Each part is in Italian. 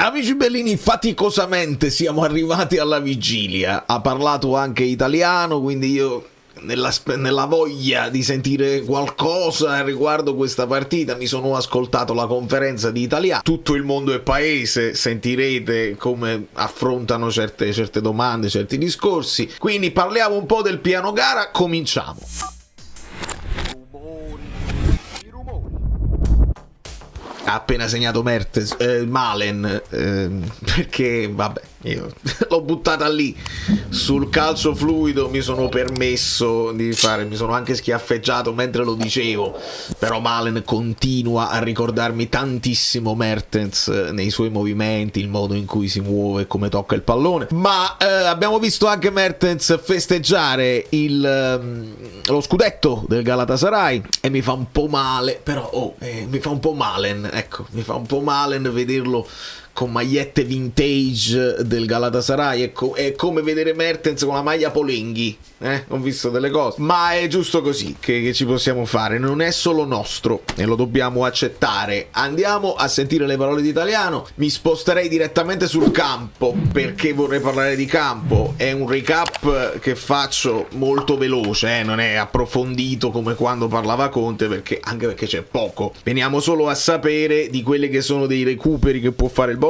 Amici bellini, faticosamente siamo arrivati alla vigilia. Ha parlato anche italiano, quindi io nella voglia di sentire qualcosa riguardo questa partita mi sono ascoltato la conferenza di italiano. Tutto il mondo è paese, sentirete come affrontano certe domande, certi discorsi. Quindi parliamo un po' del piano gara, cominciamo. Ha appena segnato Malen, perché vabbè, io l'ho buttata lì sul calcio fluido, mi sono permesso di fare, mi sono anche schiaffeggiato mentre lo dicevo, però Malen continua a ricordarmi tantissimo Mertens nei suoi movimenti, il modo in cui si muove, come tocca il pallone. Ma abbiamo visto anche Mertens festeggiare lo scudetto del Galatasaray e mi fa un po' male, però mi fa un po' Malen, ecco, mi fa un po' Malen vederlo con magliette vintage del Galatasaray. È come vedere Mertens con la maglia Polenghi, ho visto delle cose, ma è giusto così che ci possiamo fare, non è solo nostro e lo dobbiamo accettare. Andiamo a sentire le parole di italiano. Mi sposterei direttamente sul campo perché vorrei parlare di campo. È un recap che faccio molto veloce, non è approfondito come quando parlava Conte, anche perché c'è poco. Veniamo solo a sapere di quelli che sono dei recuperi che può fare il Bologna.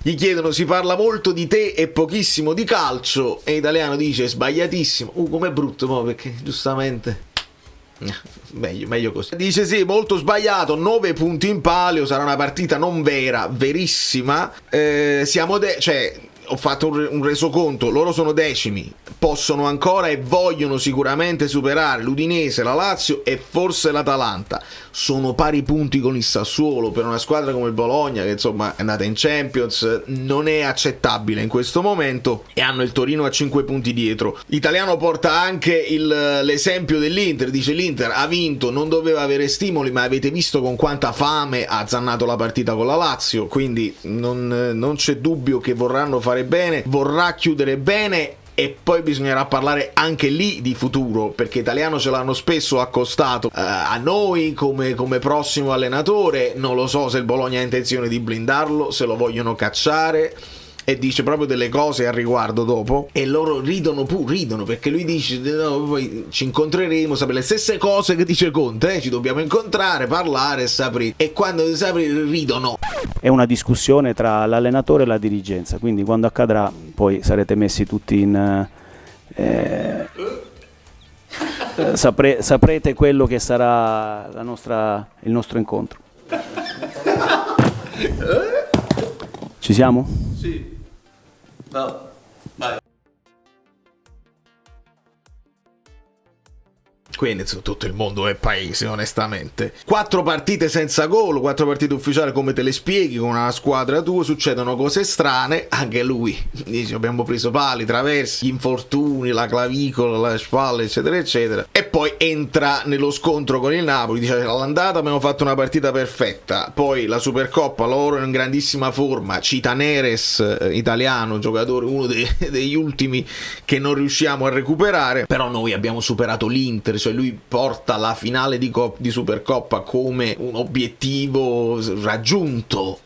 Gli chiedono: si parla molto di te e pochissimo di calcio, e italiano dice: sbagliatissimo. Com'è brutto, perché giustamente meglio così. Dice: sì, molto sbagliato, 9 punti in palio, sarà una partita non vera, verissima. Ho fatto un resoconto, loro sono decimi, possono ancora e vogliono sicuramente superare l'Udinese, la Lazio e forse l'Atalanta. Sono pari punti con il Sassuolo. Per una squadra come il Bologna, che insomma è andata in Champions, non è accettabile in questo momento, e hanno il Torino a 5 punti dietro. L'italiano porta anche l'esempio dell'Inter, dice: l'Inter ha vinto, non doveva avere stimoli, ma avete visto con quanta fame ha zannato la partita con la Lazio, quindi non c'è dubbio che vorranno fare bene, vorrà chiudere bene. E poi bisognerà parlare anche lì di futuro, perché italiano ce l'hanno spesso accostato a noi come prossimo allenatore. Non lo so se il Bologna ha intenzione di blindarlo, se lo vogliono cacciare, e dice proprio delle cose al riguardo dopo, e loro ridono perché lui dice: no, poi ci incontreremo, sapere le stesse cose che dice Conte, ci dobbiamo incontrare, parlare, Sapri, e quando Sapri ridono. È una discussione tra l'allenatore e la dirigenza, quindi quando accadrà poi sarete messi tutti in saprete quello che sarà il nostro incontro. Ci siamo? Sì. No. Vai. Quindi tutto il mondo è paese, onestamente. 4 partite senza gol, 4 partite ufficiali, come te le spieghi con una squadra tua? Succedono cose strane. Anche lui dice: abbiamo preso pali, traversi, gli infortuni, la clavicola, la spalla, eccetera eccetera. E poi entra nello scontro con il Napoli, dice: all'andata abbiamo fatto una partita perfetta, poi la Supercoppa loro in grandissima forma, cita Neres, italiano, giocatore, uno degli ultimi che non riusciamo a recuperare, però noi abbiamo superato l'Inter, cioè lui porta la finale di Supercoppa come un obiettivo raggiunto.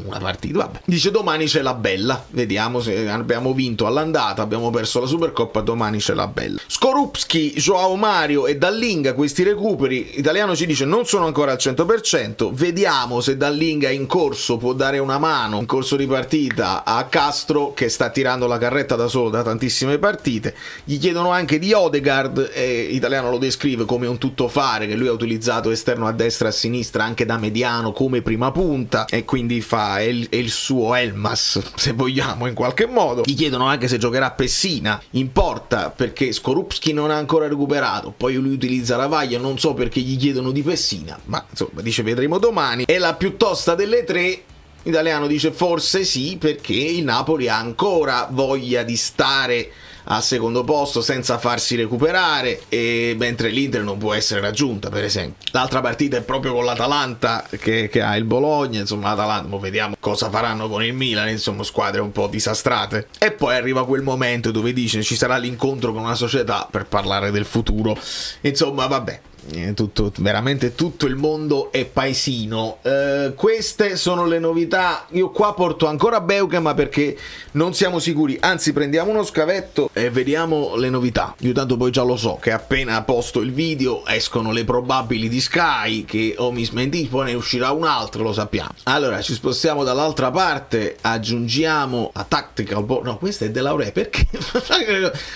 Una partita, vabbè. Dice: domani c'è la bella, vediamo se abbiamo vinto all'andata, abbiamo perso la Supercoppa, domani c'è la bella. Skorupski, Joao Mario e Dallinga, questi recuperi, italiano ci dice: non sono ancora al 100%, vediamo se Dallinga in corso può dare una mano in corso di partita a Castro, che sta tirando la carretta da solo da tantissime partite. Gli chiedono anche di Odegaard, italiano lo descrive come un tuttofare, che lui ha utilizzato esterno a destra e a sinistra, anche da mediano come prima punta, e quindi è il suo Elmas, se vogliamo, in qualche modo. Gli chiedono anche se giocherà Pessina in porta, perché Skorupski non ha ancora recuperato, poi lui utilizza Ravaglia, non so perché gli chiedono di Pessina, ma insomma dice: vedremo domani. E la più tosta delle tre, italiano dice: forse sì, perché il Napoli ha ancora voglia di stare al secondo posto senza farsi recuperare, e mentre l'Inter non può essere raggiunta, per esempio. L'altra partita è proprio con l'Atalanta che ha il Bologna, insomma l'Atalanta, vediamo cosa faranno con il Milan, insomma squadre un po' disastrate. E poi arriva quel momento dove dice: ci sarà l'incontro con una società per parlare del futuro, insomma vabbè. veramente tutto il mondo è paesino. Queste sono le novità. Io qua porto ancora Beukema perché non siamo sicuri, anzi prendiamo uno scavetto e vediamo le novità. Io tanto poi già lo so che appena posto il video escono le probabili di Sky, che o mi smentite poi ne uscirà un altro, lo sappiamo. Allora ci spostiamo dall'altra parte, aggiungiamo la Tactical Board. No, questa è della Ure, perché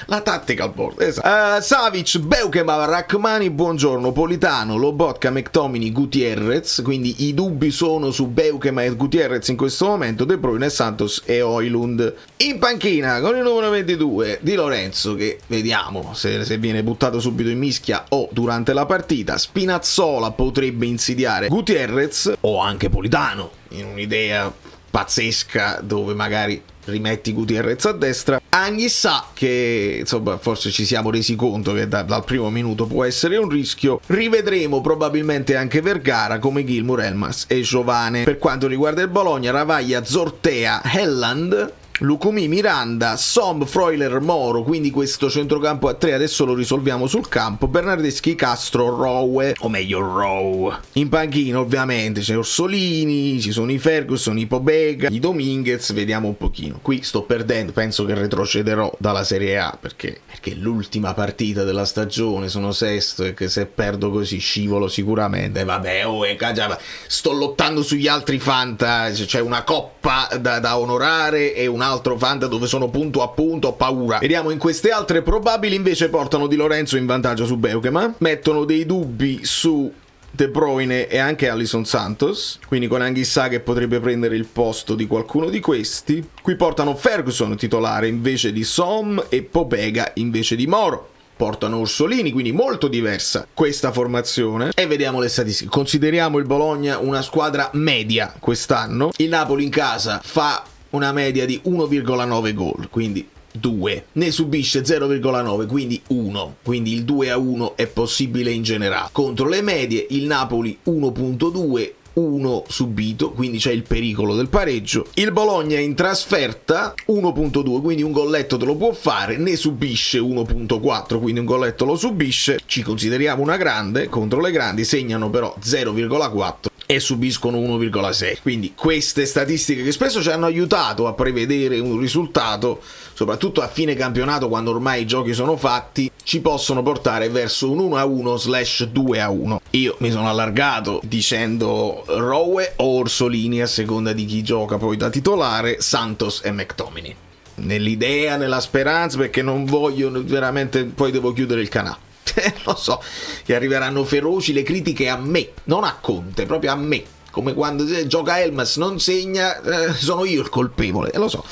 la Tactical Board, esatto. Savic, Beukema, Rachmani, buongiorno, Politano, Lobotka, McTominay, Gutierrez, quindi i dubbi sono su Beukema e Gutierrez in questo momento, De Bruyne, Santos e Højlund. In panchina con il numero 22 Di Lorenzo, che vediamo se viene buttato subito in mischia o durante la partita. Spinazzola potrebbe insidiare Gutierrez o anche Politano in un'idea pazzesca dove magari rimetti Gutierrez a destra. Anghissà, che insomma forse ci siamo resi conto che dal primo minuto può essere un rischio. Rivedremo probabilmente anche Vergara come Gilmour, Elmas e Giovane. Per quanto riguarda il Bologna, Ravaglia, Zortea, Helland, Lukumi, Miranda, Som, Freuler, Moro, quindi questo centrocampo a 3 adesso lo risolviamo sul campo. Bernardeschi, Castro, Rowe, o meglio Rowe. In panchina ovviamente c'è Orsolini, ci sono i Ferguson, i Pobega, i Dominguez, vediamo un pochino. Qui sto perdendo, penso che retrocederò dalla Serie A perché è l'ultima partita della stagione, sono sesto e che se perdo così scivolo sicuramente. Vabbè, sto lottando sugli altri Fanta, c'è una coppa da onorare e un altro Fanta dove sono punto a punto, ho paura. Vediamo, in queste altre probabili invece portano Di Lorenzo in vantaggio su Beukema, mettono dei dubbi su De Bruyne e anche Alisson Santos, quindi con Anghissà che potrebbe prendere il posto di qualcuno di questi. Qui portano Ferguson titolare invece di Som e Pobega invece di Moro. Portano Orsolini, quindi molto diversa questa formazione. E vediamo le statistiche. Consideriamo il Bologna una squadra media quest'anno. Il Napoli in casa fa una media di 1,9 gol, quindi 2. Ne subisce 0,9, quindi 1. Quindi il 2-1 è possibile in generale. Contro le medie il Napoli 1,2, 1 subito, quindi c'è il pericolo del pareggio. Il Bologna in trasferta 1,2, quindi un golletto te lo può fare, ne subisce 1,4, quindi un golletto lo subisce. Ci consideriamo una grande, contro le grandi segnano però 0,4 e subiscono 1,6. Quindi queste statistiche che spesso ci hanno aiutato a prevedere un risultato, soprattutto a fine campionato quando ormai i giochi sono fatti, ci possono portare verso un 1-1/2-1. Io mi sono allargato dicendo Rowe o Orsolini a seconda di chi gioca poi da titolare, Santos e McTominay, nell'idea, nella speranza, perché non voglio veramente, poi devo chiudere il canale. Lo so che arriveranno feroci le critiche a me, non a Conte, proprio a me, come quando gioca Elmas non segna, sono io il colpevole, lo so,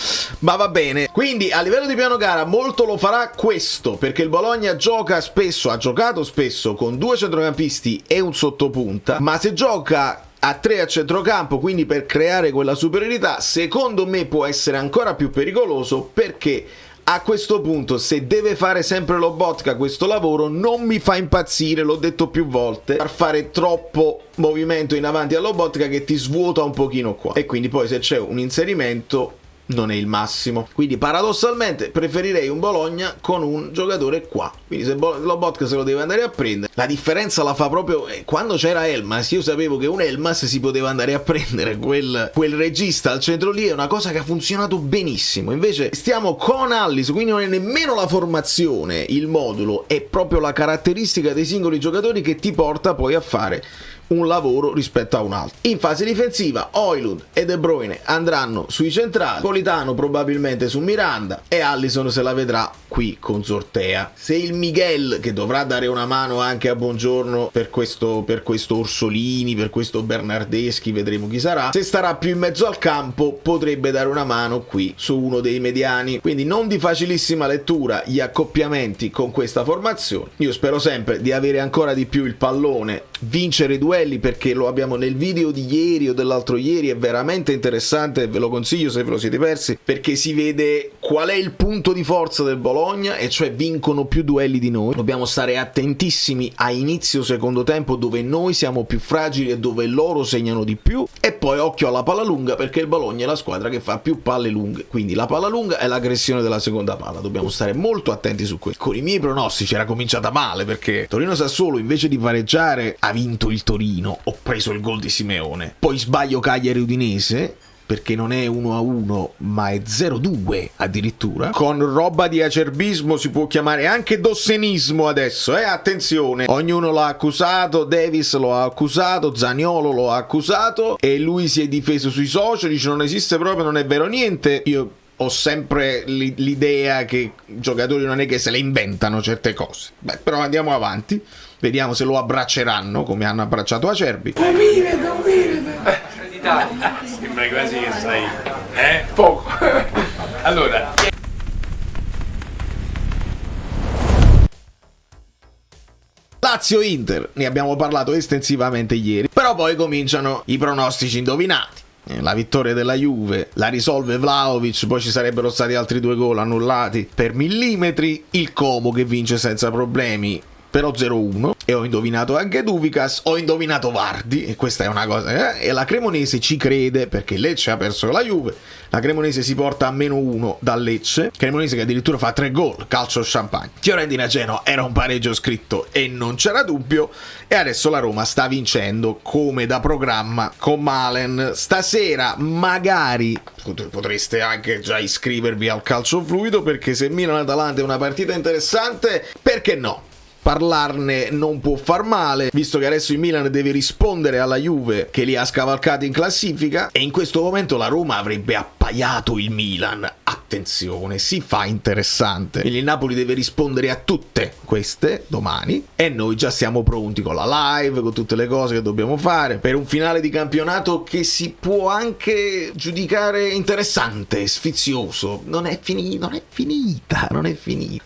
ma va bene. Quindi a livello di piano gara molto lo farà questo, perché il Bologna gioca spesso, ha giocato spesso con 2 centrocampisti e un sottopunta, ma se gioca a 3 a centrocampo, quindi per creare quella superiorità, secondo me può essere ancora più pericoloso, perché a questo punto, se deve fare sempre Lobotka questo lavoro, non mi fa impazzire, l'ho detto più volte, far fare troppo movimento in avanti a Lobotka che ti svuota un pochino qua, e quindi poi se c'è un inserimento non è il massimo. Quindi paradossalmente preferirei un Bologna con un giocatore qua, quindi se Lobotka se lo deve andare a prendere, la differenza la fa proprio quando c'era Elmas. Io sapevo che un Elmas si poteva andare a prendere quel regista al centro lì, è una cosa che ha funzionato benissimo. Invece stiamo con Alisson, quindi non è nemmeno la formazione il modulo, è proprio la caratteristica dei singoli giocatori che ti porta poi a fare un lavoro rispetto a un altro. In fase difensiva Højlund e De Bruyne andranno sui centrali, Politano probabilmente su Miranda e Alisson se la vedrà qui con Zortea. Se il Miguel, che dovrà dare una mano anche a Buongiorno per questo Orsolini, per questo Bernardeschi, vedremo chi sarà, se starà più in mezzo al campo potrebbe dare una mano qui su uno dei mediani. Quindi non di facilissima lettura gli accoppiamenti con questa formazione. Io spero sempre di avere ancora di più il pallone, vincere i duelli, perché lo abbiamo nel video di ieri o dell'altro ieri, è veramente interessante, ve lo consiglio se ve lo siete persi, perché si vede qual è il punto di forza del Bologna, e cioè vincono più duelli di noi. Dobbiamo stare attentissimi a inizio secondo tempo, dove noi siamo più fragili e dove loro segnano di più, e poi occhio alla palla lunga, perché il Bologna è la squadra che fa più palle lunghe, quindi la palla lunga è l'aggressione della seconda palla, dobbiamo stare molto attenti su questo. Con i miei pronostici era cominciata male, perché Torino-Sassuolo invece di pareggiare ha vinto il Torino, ho preso il gol di Simeone, poi sbaglio Cagliari-Udinese perché non è 1-1 ma è 0-2 addirittura, con roba di acerbismo, si può chiamare anche dossenismo adesso, attenzione, ognuno l'ha accusato, Davis lo ha accusato, Zaniolo lo ha accusato e lui si è difeso sui social, dice non esiste proprio, non è vero niente. Io ho sempre l'idea che i giocatori non è che se le inventano certe cose. Beh, però andiamo avanti, vediamo se lo abbracceranno come hanno abbracciato Acerbi. Sembra quasi che sai, poco. Allora, Lazio-Inter, ne abbiamo parlato estensivamente ieri, però poi cominciano i pronostici indovinati. La vittoria della Juve la risolve Vlahovic, poi ci sarebbero stati altri 2 gol annullati per millimetri, il Como che vince senza problemi però 0-1, e ho indovinato anche Duvikas, ho indovinato Vardi, e questa è una cosa, e la Cremonese ci crede perché Lecce ha perso con la Juve, la Cremonese si porta a -1 dal Lecce, Cremonese che addirittura fa 3 gol, calcio champagne. Fiorentina-Genoa era un pareggio scritto e non c'era dubbio, e adesso la Roma sta vincendo come da programma con Malen. Stasera magari potreste anche già iscrivervi al calcio fluido, perché se Milan-Atalanta è una partita interessante, perché no? Parlarne non può far male, visto che adesso il Milan deve rispondere alla Juve che li ha scavalcati in classifica, e in questo momento la Roma avrebbe appaiato il Milan. Attenzione, si fa interessante. Quindi il Napoli deve rispondere a tutte queste domani, e noi già siamo pronti con la live, con tutte le cose che dobbiamo fare per un finale di campionato che si può anche giudicare interessante, sfizioso. Non è finita.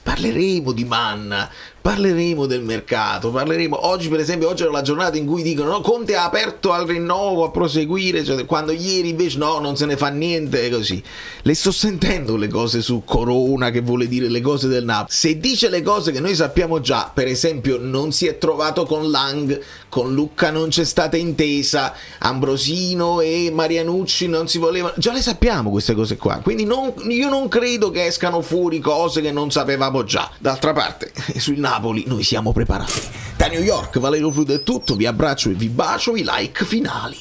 Parleremo di Manna, parleremo del mercato, oggi per esempio, oggi era la giornata in cui dicono no, Conte ha aperto al rinnovo, a proseguire, cioè, quando ieri invece no, non se ne fa niente, e così. Le sto sentendo le cose su Corona che vuole dire le cose del Napoli. Se dice le cose che noi sappiamo già, per esempio non si è trovato con Lang, con Lucca non c'è stata intesa, Ambrosino e Marianucci non si volevano, già le sappiamo queste cose qua, quindi io non credo che escano fuori cose che non sapevamo già. D'altra parte sul Napoli noi siamo preparati. Da New York Valerio Fluido è tutto, vi abbraccio e vi bacio, i like finali.